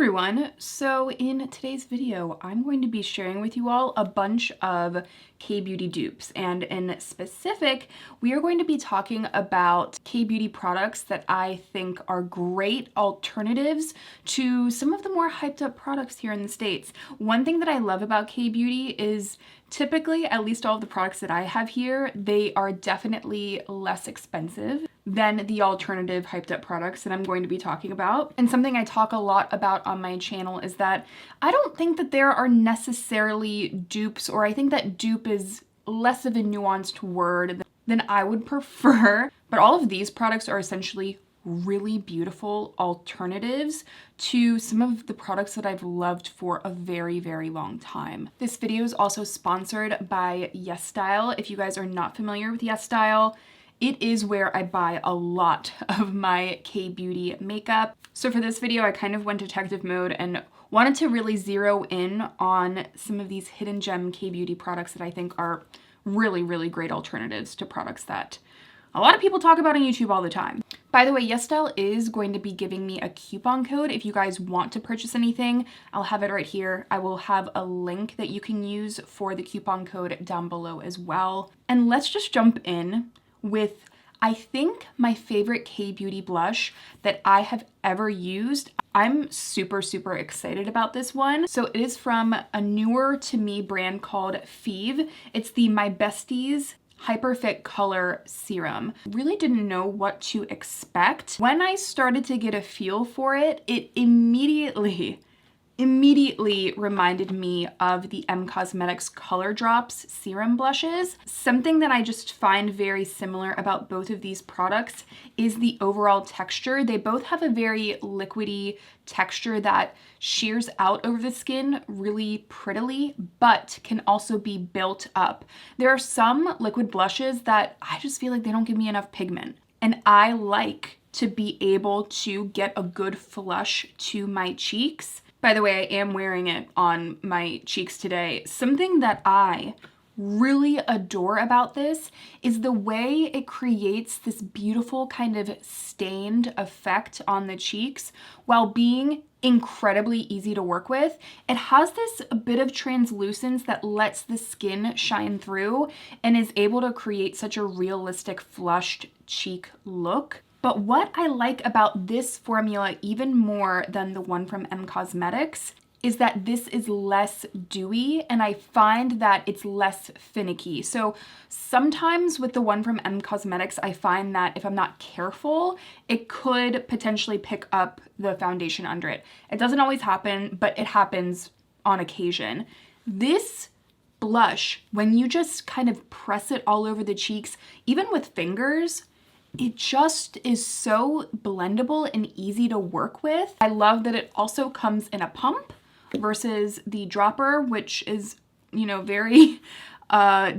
everyone! So in today's video, I'm going to be sharing with you all a bunch of K-Beauty dupes, and in specific, we are going to be talking about K-Beauty products that I think are great alternatives to some of the more hyped up products here in the States. One thing that I love about K-Beauty is typically, at least all of the products that I have here, they are definitely less expensive than the alternative hyped up products that I'm going to be talking about. And something I talk a lot about on my channel is that I don't think that there are necessarily dupes, or I think that dupe is less of a nuanced word than I would prefer. But all of these products are essentially really beautiful alternatives to some of the products that I've loved for a very, very long time. This video is also sponsored by YesStyle. If you guys are not familiar with YesStyle, it is where I buy a lot of my K-Beauty makeup. So for this video, I kind of went detective mode and wanted to really zero in on some of these hidden gem K-Beauty products that I think are really, really great alternatives to products that a lot of people talk about on YouTube all the time. By the way, YesStyle is going to be giving me a coupon code if you guys want to purchase anything. I'll have it right here. I will have a link that you can use for the coupon code down below as well. And let's just jump in with, I think, my favorite K-Beauty blush that I have ever used. I'm super, super excited about this one. So it is from a newer to me brand called Feve. It's the My Besties Hyperfit Color Serum. Really didn't know what to expect. When I started to get a feel for it, it immediately reminded me of the Cosmetics Color Drops serum blushes. Something that I just find very similar about both of these products is the overall texture. They both have a very liquidy texture that shears out over the skin really prettily, but can also be built up. There are some liquid blushes that I just feel like they don't give me enough pigment, and I like to be able to get a good flush to my cheeks. By the way, I am wearing it on my cheeks today. Something that I really adore about this is the way it creates this beautiful kind of stained effect on the cheeks while being incredibly easy to work with. It has this bit of translucence that lets the skin shine through and is able to create such a realistic flushed cheek look. But what I like about this formula even more than the one from Cosmetics is that this is less dewy, and I find that it's less finicky. So sometimes with the one from Cosmetics, I find that if I'm not careful, it could potentially pick up the foundation under it. It doesn't always happen, but it happens on occasion. This blush, when you just kind of press it all over the cheeks, even with fingers, it just is so blendable and easy to work with. I love that it also comes in a pump versus the dropper, which is, you know, very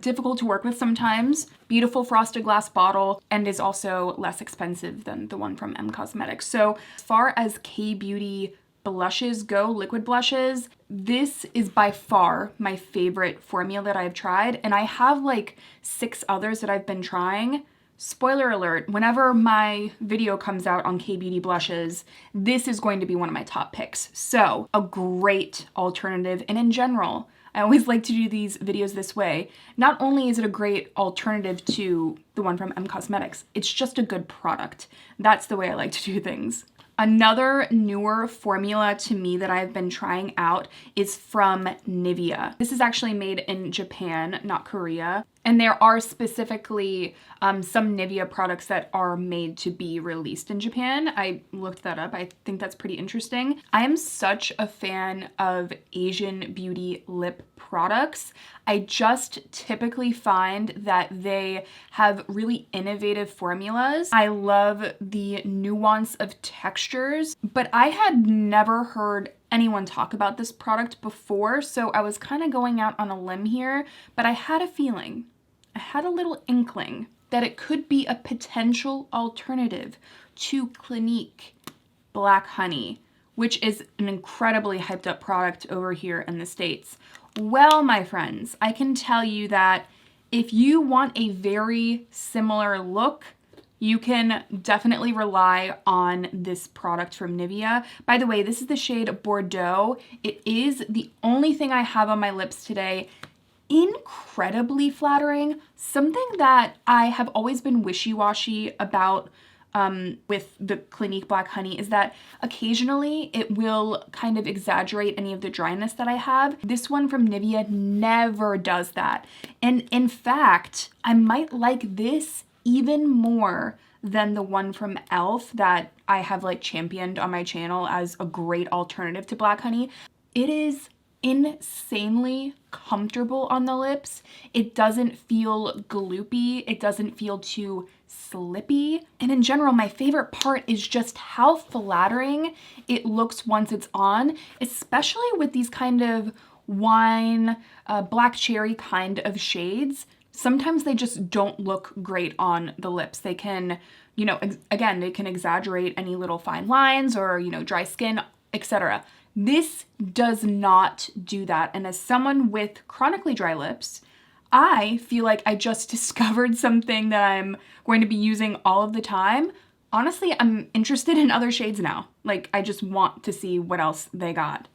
difficult to work with sometimes. Beautiful frosted glass bottle, and is also less expensive than the one from Cosmetics. So as far as K-Beauty blushes go, liquid blushes, this is by far my favorite formula that I've tried, and I have like 6 others that I've been trying. Spoiler alert, whenever my video comes out on K-Beauty blushes, this is going to be one of my top picks. So a great alternative, and in general, I always like to do these videos this way. Not only is it a great alternative to the one from Cosmetics, it's just a good product. That's the way I like to do things. Another newer formula to me that I've been trying out is from Nivea. This is actually made in Japan, not Korea. And there are specifically some Nivea products that are made to be released in Japan. I looked that up. I think that's pretty interesting. I am such a fan of Asian beauty lip products. I just typically find that they have really innovative formulas. I love the nuance of textures, but I had never heard anyone talk about this product before, so I was kind of going out on a limb here, but I had a feeling, I had a little inkling that it could be a potential alternative to Clinique Black Honey, which is an incredibly hyped up product over here in the States. Well, my friends, I can tell you that if you want a very similar look, you can definitely rely on this product from Nivea. By the way, this is the shade Bordeaux. It is the only thing I have on my lips today. Incredibly flattering. Something that I have always been wishy-washy about with the Clinique Black Honey is that occasionally it will kind of exaggerate any of the dryness that I have. This one from Nivea never does that. And in fact, I might like this even more than the one from e.l.f. that I have like championed on my channel as a great alternative to Black Honey. It is insanely comfortable on the lips. It doesn't feel gloopy. It doesn't feel too slippy. And in general, my favorite part is just how flattering it looks once it's on, especially with these kind of wine, black cherry kind of shades. Sometimes they just don't look great on the lips. They can, you know, again, they can exaggerate any little fine lines or, you know, dry skin, etc. This does not do that. And as someone with chronically dry lips, I feel like I just discovered something that I'm going to be using all of the time. Honestly, I'm interested in other shades now. Like, I just want to see what else they got.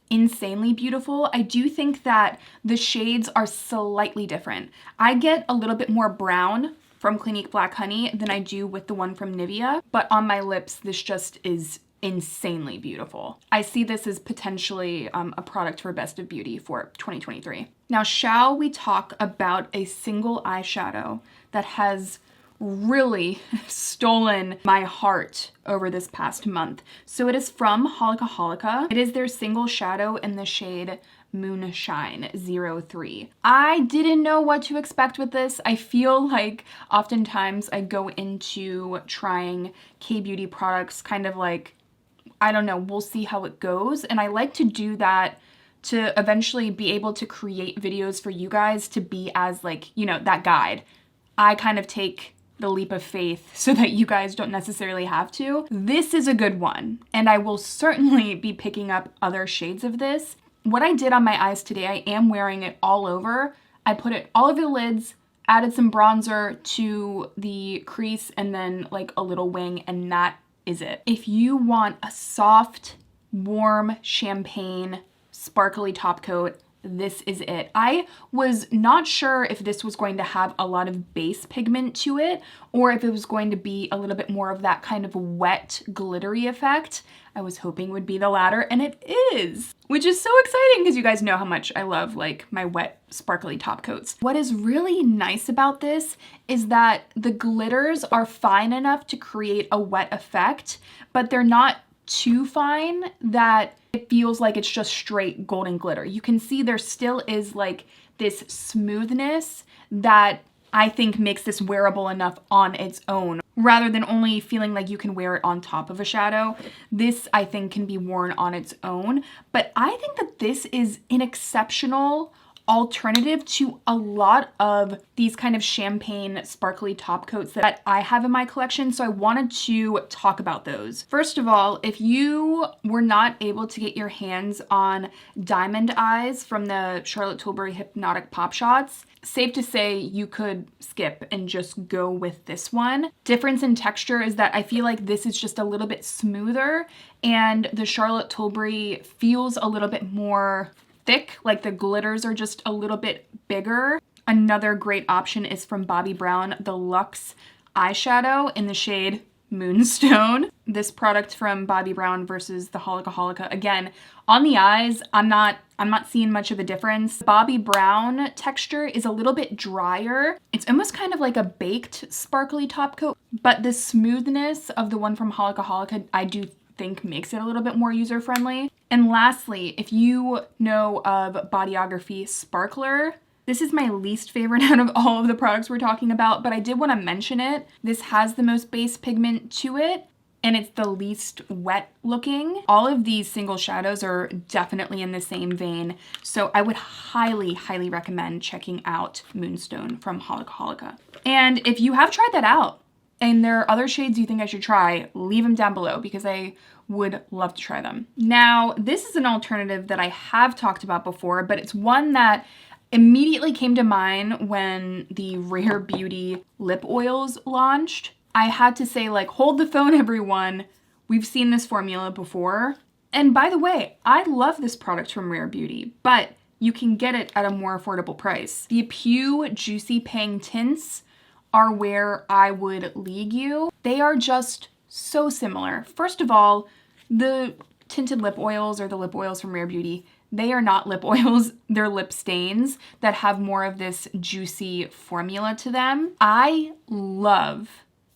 Insanely beautiful. I do think that the shades are slightly different. I get a little bit more brown from Clinique Black Honey than I do with the one from Nivea, but on my lips, this just is insanely beautiful. I see this as potentially a product for Best of Beauty for 2023. Now, shall we talk about a single eyeshadow that has really stolen my heart over this past month? So it is from Holika Holika. It is their single shadow in the shade Moonshine 03. I didn't know what to expect with this. I feel like oftentimes I go into trying K-Beauty products kind of like, I don't know, we'll see how it goes. And I like to do that to eventually be able to create videos for you guys to be as like, you know, that guide. I kind of take the leap of faith so that you guys don't necessarily have to. This is a good one, and I will certainly be picking up other shades of this. What I did on my eyes today, I am wearing it all over. I put it all over the lids, added some bronzer to the crease, and then like a little wing, and that is it. If you want a soft, warm, champagne, sparkly top coat, this is it. I was not sure if this was going to have a lot of base pigment to it or if it was going to be a little bit more of that kind of wet, glittery effect. I was hoping it would be the latter, and it is, which is so exciting because you guys know how much I love like my wet, sparkly top coats. What is really nice about this is that the glitters are fine enough to create a wet effect, but they're not too fine that it feels like it's just straight golden glitter. You can see there still is like this smoothness that I think makes this wearable enough on its own rather than only feeling like you can wear it on top of a shadow. This I think can be worn on its own, but I think that this is an exceptional alternative to a lot of these kind of champagne sparkly top coats that I have in my collection, so I wanted to talk about those. First of all, if you were not able to get your hands on Diamond Eyes from the Charlotte Tilbury Hypnotic Pop Shots, safe to say you could skip and just go with this one. Difference in texture is that I feel like this is just a little bit smoother and the Charlotte Tilbury feels a little bit more thick, like the glitters are just a little bit bigger. Another great option is from Bobbi Brown, the Luxe eyeshadow in the shade Moonstone. This product from Bobbi Brown versus the Holika Holika. Again, on the eyes, I'm not seeing much of a difference. Bobbi Brown texture is a little bit drier. It's almost kind of like a baked sparkly top coat, but the smoothness of the one from Holika Holika, I do think makes it a little bit more user-friendly. And lastly, if you know of Bodyography Sparkler, this is my least favorite out of all of the products we're talking about, but I did want to mention it. This has the most base pigment to it, and it's the least wet looking. All of these single shadows are definitely in the same vein, so I would highly, highly recommend checking out Moonstone from Holika Holika. And if you have tried that out, and there are other shades you think I should try, leave them down below because I would love to try them. Now, this is an alternative that I have talked about before, but it's one that immediately came to mind when the Rare Beauty lip oils launched. I had to say, like, hold the phone, everyone. We've seen this formula before. And by the way, I love this product from Rare Beauty, but you can get it at a more affordable price. The Apu Juicy Pang tints are where I would lead you. They are just so similar. First of all, the tinted lip oils or the lip oils from Rare Beauty, they are not lip oils, they're lip stains that have more of this juicy formula to them. I love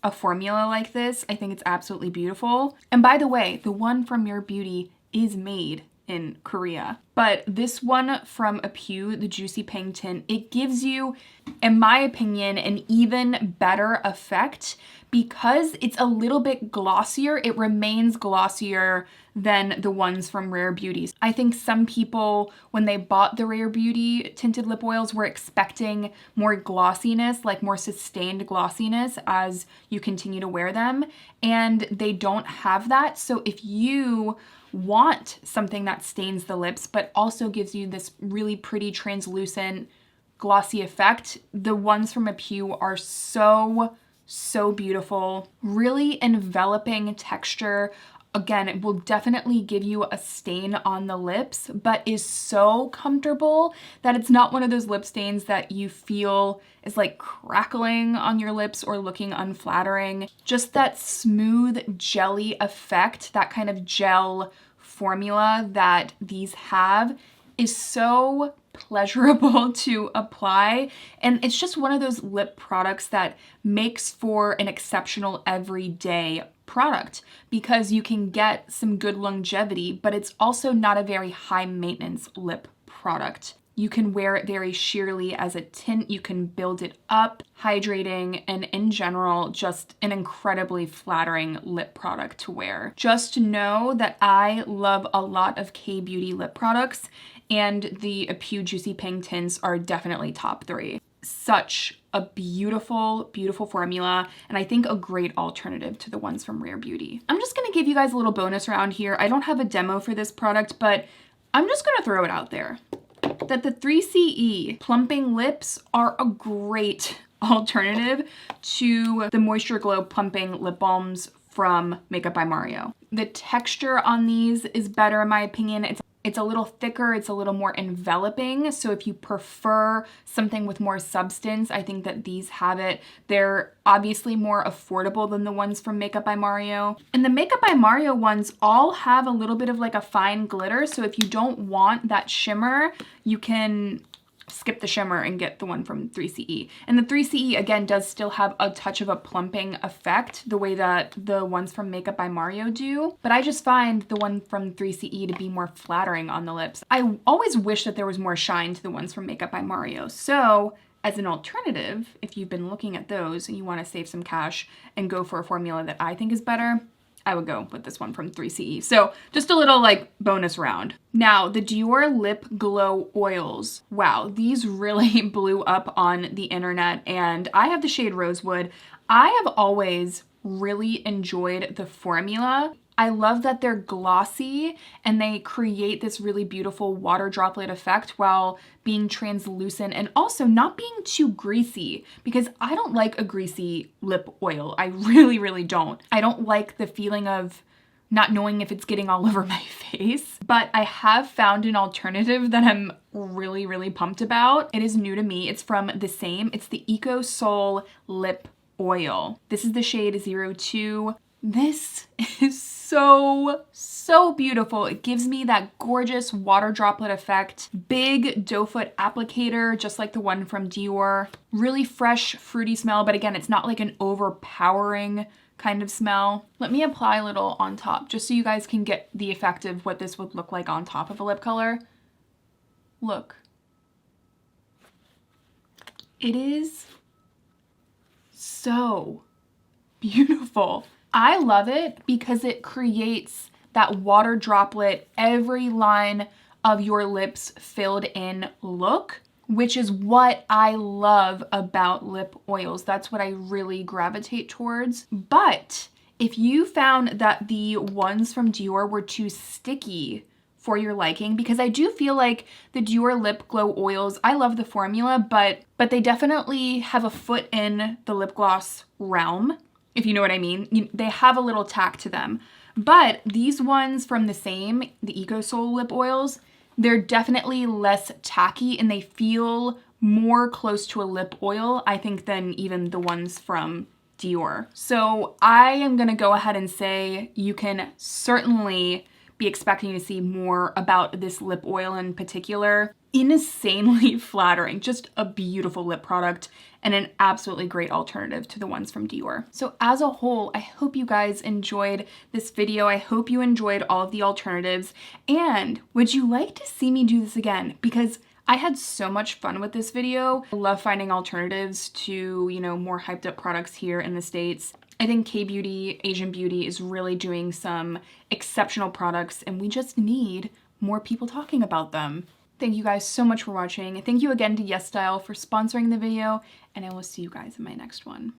a formula like this. I think it's absolutely beautiful. And by the way, the one from Rare Beauty is made in Korea. But this one from Apu, the Juicy Pang tint, it gives you, in my opinion, an even better effect because it's a little bit glossier. It remains glossier than the ones from Rare Beauty. I think some people, when they bought the Rare Beauty tinted lip oils, were expecting more glossiness, like more sustained glossiness as you continue to wear them, and they don't have that. So if you want something that stains the lips but also gives you this really pretty translucent glossy effect, the ones from Apu are so beautiful. Really enveloping texture. Again, it will definitely give you a stain on the lips, but is so comfortable that it's not one of those lip stains that you feel is like crackling on your lips or looking unflattering. Just that smooth jelly effect, that kind of gel formula that these have is so pleasurable to apply, and it's just one of those lip products that makes for an exceptional everyday product because you can get some good longevity, but it's also not a very high maintenance lip product. You can wear it very sheerly as a tint, you can build it up, hydrating, and in general, just an incredibly flattering lip product to wear. Just know that I love a lot of K-Beauty lip products, and the Apu Juicy Pang tints are definitely top 3. Such a beautiful, beautiful formula, and I think a great alternative to the ones from Rare Beauty. I'm just gonna give you guys a little bonus round here. I don't have a demo for this product, but I'm just gonna throw it out there that the 3CE plumping lips are a great alternative to the Moisture Glow plumping lip balms from Makeup by Mario. The texture on these is better in my opinion. It's a little thicker, it's a little more enveloping, so if you prefer something with more substance, I think that these have it. They're obviously more affordable than the ones from Makeup by Mario. And the Makeup by Mario ones all have a little bit of like a fine glitter, so if you don't want that shimmer, you can skip the shimmer and get the one from 3CE. And the 3CE, again, does still have a touch of a plumping effect, the way that the ones from Makeup by Mario do. But I just find the one from 3CE to be more flattering on the lips. I always wish that there was more shine to the ones from Makeup by Mario. So as an alternative, if you've been looking at those and you want to save some cash and go for a formula that I think is better, I would go with this one from 3CE. So just a little like bonus round. Now the Dior Lip Glow Oils. Wow, these really blew up on the internet, and I have the shade Rosewood. I have always really enjoyed the formula. I love that they're glossy and they create this really beautiful water droplet effect while being translucent and also not being too greasy, because I don't like a greasy lip oil. I really don't. I don't like the feeling of not knowing if it's getting all over my face, but I have found an alternative that I'm really pumped about. It is new to me. It's from the same. It's the Eco Soul Lip Oil. This is the shade 02. This is so beautiful. It gives me that gorgeous water droplet effect. Big doe foot applicator, just like the one from Dior. Really fresh, fruity smell, but again, it's not like an overpowering kind of smell. Let me apply a little on top, just so you guys can get the effect of what this would look like on top of a lip color. Look. It is so beautiful. I love it because it creates that water droplet, every line of your lips filled in look, which is what I love about lip oils. That's what I really gravitate towards. But if you found that the ones from Dior were too sticky for your liking, because I do feel like the Dior Lip Glow Oils, I love the formula, but they definitely have a foot in the lip gloss realm. if you know what I mean. They have a little tack to them. But these ones from the same, the Eco Soul lip oils, they're definitely less tacky and they feel more close to a lip oil, I think, than even the ones from Dior. So I am gonna go ahead and say you can certainly be expecting to see more about this lip oil in particular. Insanely flattering, just a beautiful lip product and an absolutely great alternative to the ones from Dior. So as a whole, I hope you guys enjoyed this video. I hope you enjoyed all of the alternatives. And would you like to see me do this again? Because I had so much fun with this video. I love finding alternatives to, you know, more hyped up products here in the States. I think K-Beauty, Asian Beauty is really doing some exceptional products and we just need more people talking about them. Thank you guys so much for watching. Thank you again to YesStyle for sponsoring the video, and I will see you guys in my next one.